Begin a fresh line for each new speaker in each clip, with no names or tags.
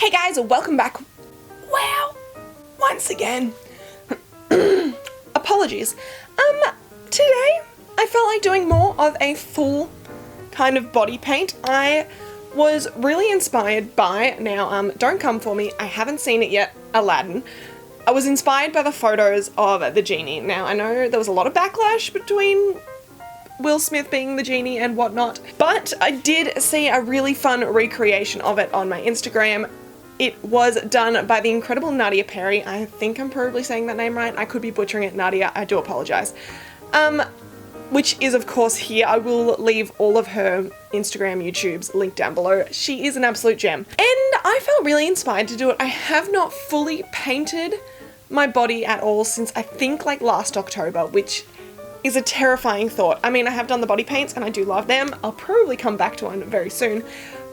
Hey guys, welcome back. Wow, once again. Apologies. Today I felt like doing more of a full kind of body paint. I was really inspired by, now don't come for me, I haven't seen it yet, Aladdin. I was inspired by the photos of the genie. Now I know there was a lot of backlash between Will Smith being the genie and whatnot, but I did see a really fun recreation of it on my Instagram. It was done by the incredible Nadia Perry. I think I'm probably saying that name right. I could be butchering it, Nadia. I do apologize. Which is, of course, here. I will leave all of her Instagram, YouTube's linked down below. She is an absolute gem. And I felt really inspired to do it. I have not fully painted my body at all since I think like last October, which is a terrifying thought. I mean, I have done the body paints and I do love them. I'll probably come back to one very soon.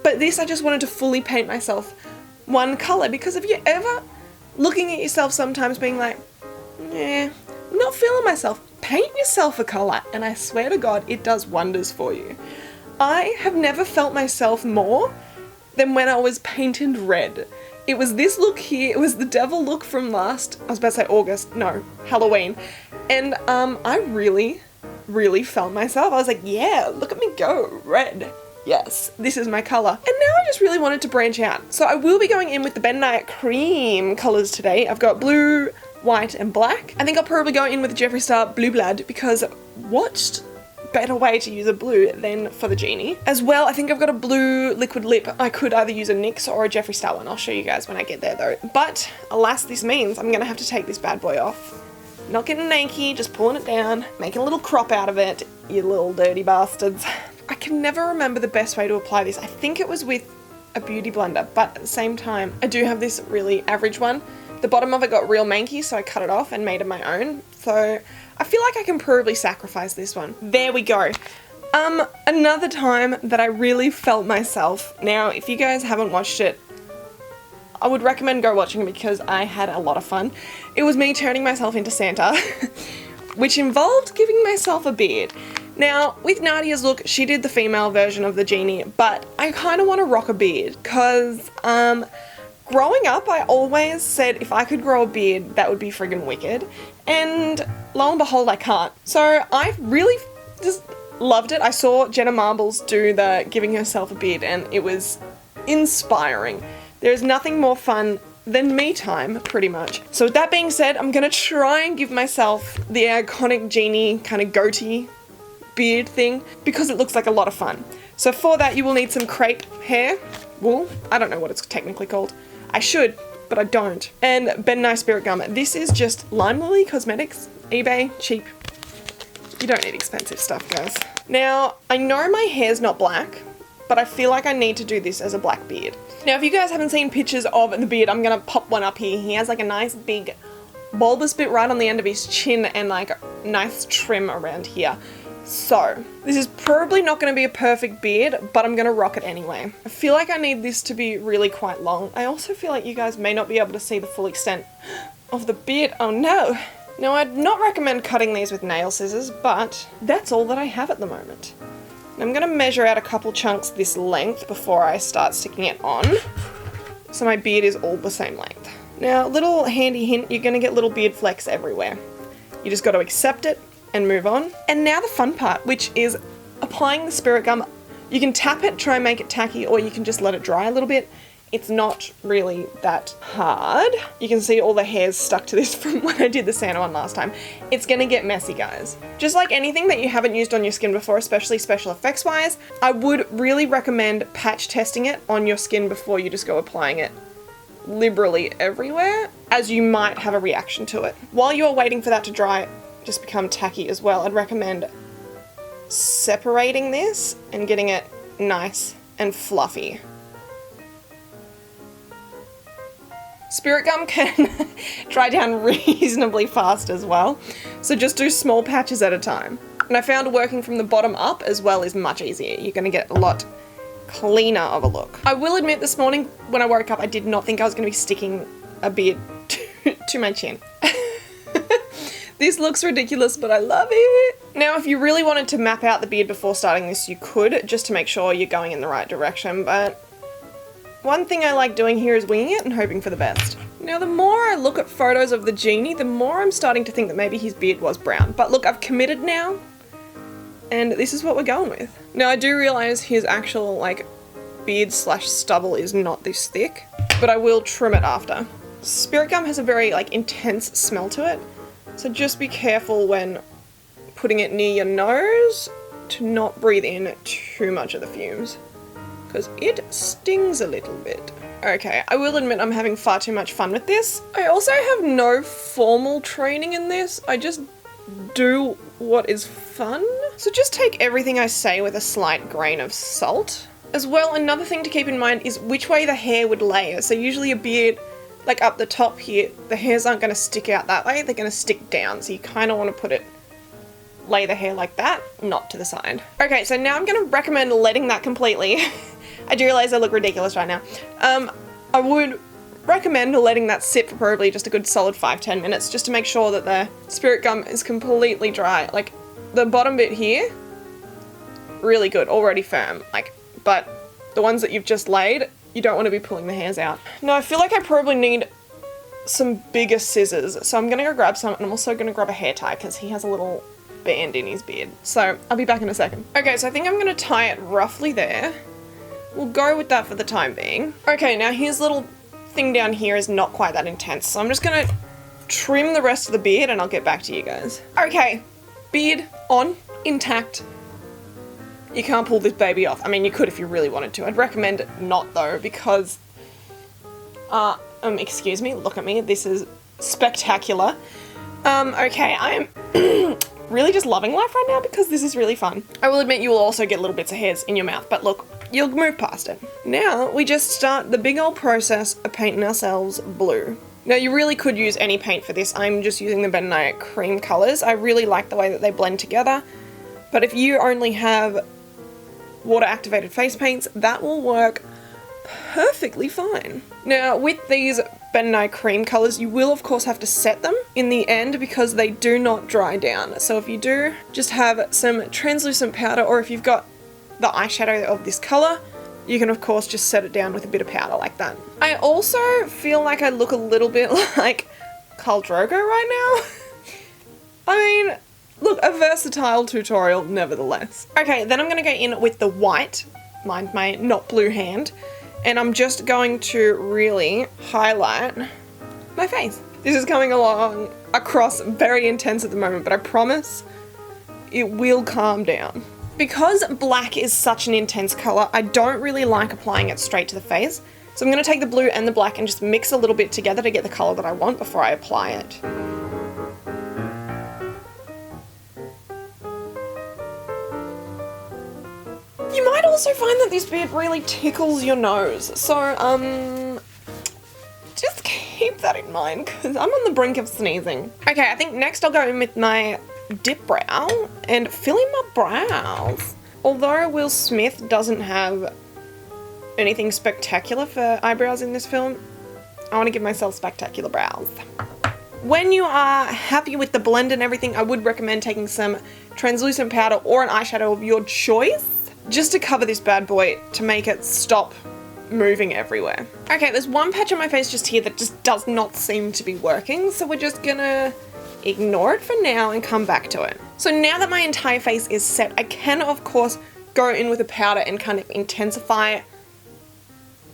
But this, I just wanted to fully paint myself one color, because if you're ever looking at yourself sometimes being like, I'm not feeling myself, paint yourself a color, and I swear to God, it does wonders for you. I have never felt myself more than when I was painted red. It was this look here, it was the devil look from I was about to say August, no, Halloween. And I really felt myself. I was like, yeah, look at me go, red. Yes, this is my color. And now I just really wanted to branch out. So I will be going in with the Ben Nye cream colors today. I've got blue, white, and black. I think I'll probably go in with the Jeffree Star Blue Blood, because what better way to use a blue than for the genie? As well, I think I've got a blue liquid lip. I could either use a NYX or a Jeffree Star one. I'll show you guys when I get there though. But alas, this means I'm gonna have to take this bad boy off. Not getting naked, just pulling it down, making a little crop out of it, you little dirty bastards. I can never remember the best way to apply this. I think it was with a beauty blender, but at the same time, I do have this really average one. The bottom of it got real manky, so I cut it off and made it my own. So I feel like I can probably sacrifice this one. There we go. Another time that I really felt myself. Now, if you guys haven't watched it, I would recommend go watching it because I had a lot of fun. It was me turning myself into Santa, which involved giving myself a beard. Now, with Nadia's look, she did the female version of the genie, but I kind of want to rock a beard because growing up, I always said if I could grow a beard, that would be friggin' wicked. And lo and behold, I can't. So I really just loved it. I saw Jenna Marbles do the giving herself a beard and it was inspiring. There's nothing more fun than me time, pretty much. So with that being said, I'm gonna try and give myself the iconic genie kind of goatee beard thing because it looks like a lot of fun. So for that, you will need some crepe hair, wool, I don't know what it's technically called. I should, but I don't. And Ben Nye Spirit Gum. This is just Lime Lily Cosmetics, eBay, cheap. You don't need expensive stuff, guys. Now, I know my hair's not black, but I feel like I need to do this as a black beard. Now, if you guys haven't seen pictures of the beard, I'm gonna pop one up here. He has like a nice big bulbous bit right on the end of his chin and like a nice trim around here. So, this is probably not going to be a perfect beard, but I'm going to rock it anyway. I feel like I need this to be really quite long. I also feel like you guys may not be able to see the full extent of the beard. Oh no! Now, I'd not recommend cutting these with nail scissors, but that's all that I have at the moment. I'm going to measure out a couple chunks this length before I start sticking it on, so my beard is all the same length. Now, little handy hint, you're going to get little beard flecks everywhere. You just got to accept it and move on. And now the fun part, which is applying the Spirit Gum. You can tap it, try and make it tacky, or you can just let it dry a little bit. It's not really that hard. You can see all the hairs stuck to this from when I did the Santa one last time. It's gonna get messy, guys. Just like anything that you haven't used on your skin before, especially special effects wise, I would really recommend patch testing it on your skin before you just go applying it liberally everywhere, as you might have a reaction to it. While you're waiting for that to dry, just become tacky as well, I'd recommend separating this and getting it nice and fluffy. Spirit Gum can dry down reasonably fast as well, so just do small patches at a time. And I found working from the bottom up as well is much easier. You're going to get a lot cleaner of a look. I will admit this morning when I woke up, I did not think I was going to be sticking a beard to my chin. This looks ridiculous, but I love it. Now, if you really wanted to map out the beard before starting this, you could, just to make sure you're going in the right direction, but One thing I like doing here is winging it and hoping for the best. Now, the more I look at photos of the genie, the more I'm starting to think that maybe his beard was brown. But look, I've committed now, and this is what we're going with. Now, I do realize his actual, like, beard slash stubble is not this thick, but I will trim it after. Spirit gum has a very, like, intense smell to it, so just be careful when putting it near your nose to not breathe in too much of the fumes, because it stings a little bit. Okay, I will admit I'm having far too much fun with this. I also have no formal training in this. I just do what is fun. So just take everything I say with a slight grain of salt. As well, another thing to keep in mind is which way the hair would lay. So usually a beard, like up the top here, the hairs aren't going to stick out that way, they're going to stick down. So you kind of want to lay the hair like that, not to the side. Okay, so now I'm going to recommend letting that completely. I do realize I look ridiculous right now. I would recommend letting that sit for probably just a good solid 5-10 minutes just to make sure that the spirit gum is completely dry. Like, the bottom bit here, really good, already firm. Like, but the ones that you've just laid, you don't want to be pulling the hairs out. Now, I feel like I probably need some bigger scissors, so I'm going to go grab some, and I'm also going to grab a hair tie because he has a little band in his beard. So I'll be back in a second. Okay, so I think I'm going to tie it roughly there. We'll go with that for the time being. Okay, now his little thing down here is not quite that intense, so I'm just gonna trim the rest of the beard and I'll get back to you guys. Okay, beard on, intact. You can't pull this baby off. I mean, you could if you really wanted to. I'd recommend not though, because, excuse me, look at me. This is spectacular. Okay, I'm really just loving life right now because this is really fun. I will admit you will also get little bits of hairs in your mouth, but look, you'll move past it. Now we just start the big old process of painting ourselves blue. Now you really could use any paint for this. I'm just using the Ben Nye cream colours. I really like the way that they blend together, but if you only have water activated face paints, that will work perfectly fine. Now with these Ben Nye cream colours, you will of course have to set them in the end because they do not dry down. So if you do, just have some translucent powder, or if you've got the eyeshadow of this colour, you can of course just set it down with a bit of powder like that. I also feel like I look a little bit like Khal Drogo right now. I mean, look, a versatile tutorial nevertheless. Okay, then I'm going to go in with the white, mind my not blue hand, and I'm just going to really highlight my face. This is coming along across very intense at the moment, but I promise it will calm down. Because black is such an intense colour, I don't really like applying it straight to the face. So I'm going to take the blue and the black and just mix a little bit together to get the colour that I want before I apply it. You might also find that this beard really tickles your nose. So, just keep that in mind because I'm on the brink of sneezing. Okay, I think next I'll go in with my dip brow and fill in my brows. Although Will Smith doesn't have anything spectacular for eyebrows in this film, I want to give myself spectacular brows. When you are happy with the blend and everything, I would recommend taking some translucent powder or an eyeshadow of your choice just to cover this bad boy to make it stop moving everywhere. Okay, there's one patch on my face just here that just does not seem to be working, so we're just gonna ignore it for now and come back to it. So now that my entire face is set, I can of course go in with a powder and kind of intensify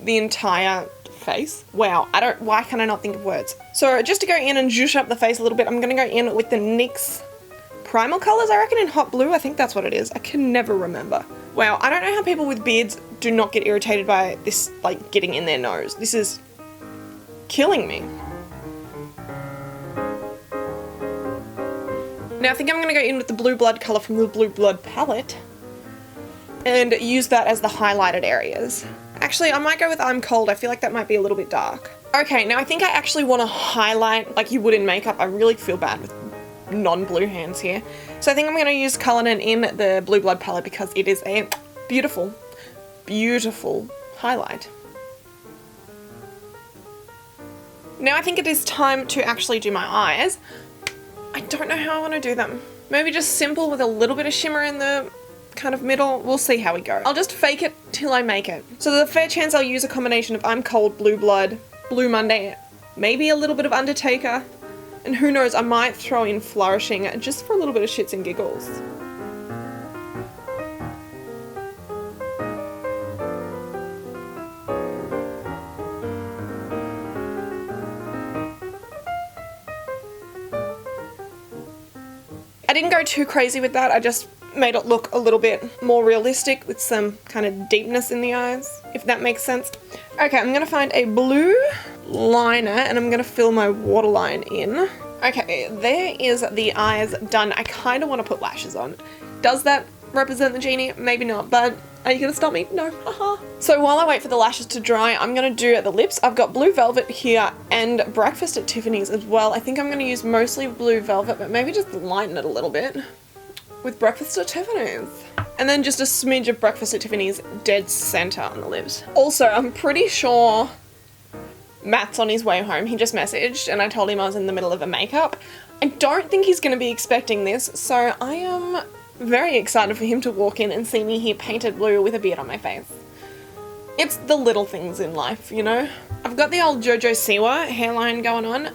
the entire face. Wow, why can I not think of words? So just to go in and zhuzh up the face a little bit, I'm gonna go in with the NYX Primal Colors, I reckon in hot blue, I think that's what it is. I can never remember. Wow, I don't know how people with beards do not get irritated by this, like, getting in their nose. This is killing me. Now I think I'm going to go in with the Blue Blood colour from the Blue Blood palette and use that as the highlighted areas. Actually, I might go with I'm Cold. I feel like that might be a little bit dark. Okay, now I think I actually want to highlight like you would in makeup. I really feel bad with non-blue hands here. So I think I'm going to use Cullinan in the Blue Blood palette because it is a beautiful, beautiful highlight. Now I think it is time to actually do my eyes. I don't know how I want to do them. Maybe just simple with a little bit of shimmer in the kind of middle. We'll see how we go. I'll just fake it till I make it. So there's a fair chance I'll use a combination of I'm Cold, Blue Blood, Blue Monday, maybe a little bit of Undertaker, and who knows, I might throw in Flourishing just for a little bit of shits and giggles. I didn't go too crazy with that, I just made it look a little bit more realistic with some kind of deepness in the eyes, if that makes sense. Okay, I'm gonna find a blue liner and I'm gonna fill my waterline in. Okay, there is the eyes done. I kind of want to put lashes on. Does that represent the genie? Maybe not, but are you gonna stop me? No, haha. So while I wait for the lashes to dry, I'm gonna do the lips. I've got Blue Velvet here and Breakfast at Tiffany's as well. I think I'm gonna use mostly Blue Velvet, but maybe just lighten it a little bit with Breakfast at Tiffany's. And then just a smidge of Breakfast at Tiffany's dead center on the lips. Also, I'm pretty sure Matt's on his way home. He just messaged and I told him I was in the middle of a makeup. I don't think he's gonna be expecting this, so I am very excited for him to walk in and see me here painted blue with a beard on my face. It's the little things in life, you know? I've got the old Jojo Siwa hairline going on.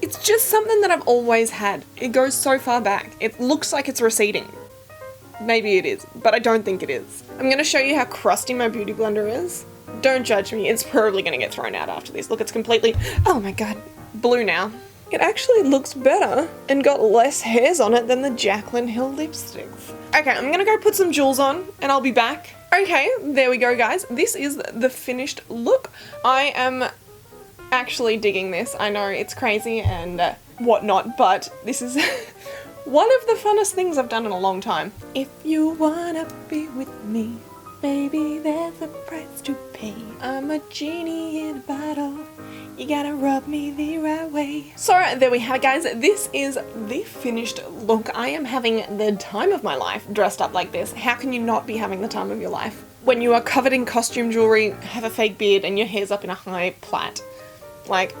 It's just something that I've always had. It goes so far back. It looks like it's receding. Maybe it is, but I don't think it is. I'm gonna show you how crusty my beauty blender is. Don't judge me, it's probably gonna get thrown out after this. Look, it's completely, oh my god, blue now. It actually looks better and got less hairs on it than the Jaclyn Hill lipsticks. Okay, I'm gonna go put some jewels on and I'll be back. Okay, there we go guys. This is the finished look. I am actually digging this. I know it's crazy and whatnot, but this is one of the funnest things I've done in a long time. If you wanna be with me, baby, there's a price to pay. I'm a genie in a bottle. You gotta rub me the right way. So there we have it guys. This is the finished look. I am having the time of my life dressed up like this. How can you not be having the time of your life when you are covered in costume jewelry, have a fake beard and your hair's up in a high plait? Like,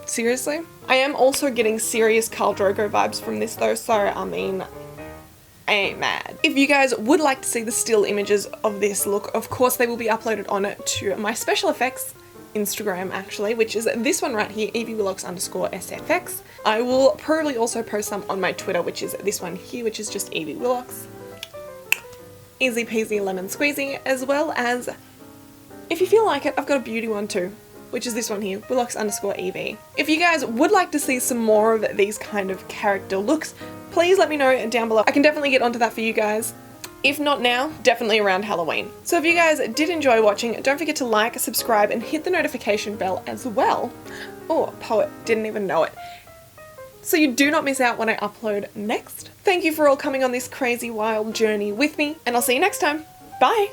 seriously? I am also getting serious Khal Drogo vibes from this though, so I mean, I ain't mad. If you guys would like to see the still images of this look, of course they will be uploaded on to my special effects Instagram actually, which is this one right here, EvieWillocks_SFX. I will probably also post some on my Twitter, which is this one here, which is just EvieWillocks. Easy peasy lemon squeezy, as well as, if you feel like it, I've got a beauty one too, which is this one here, Willocks_EV. If you guys would like to see some more of these kind of character looks, please let me know down below. I can definitely get onto that for you guys. If not now, definitely around Halloween. So if you guys did enjoy watching, don't forget to like, subscribe, and hit the notification bell as well. Oh, poet, didn't even know it. So you do not miss out when I upload next. Thank you for all coming on this crazy wild journey with me, and I'll see you next time. Bye!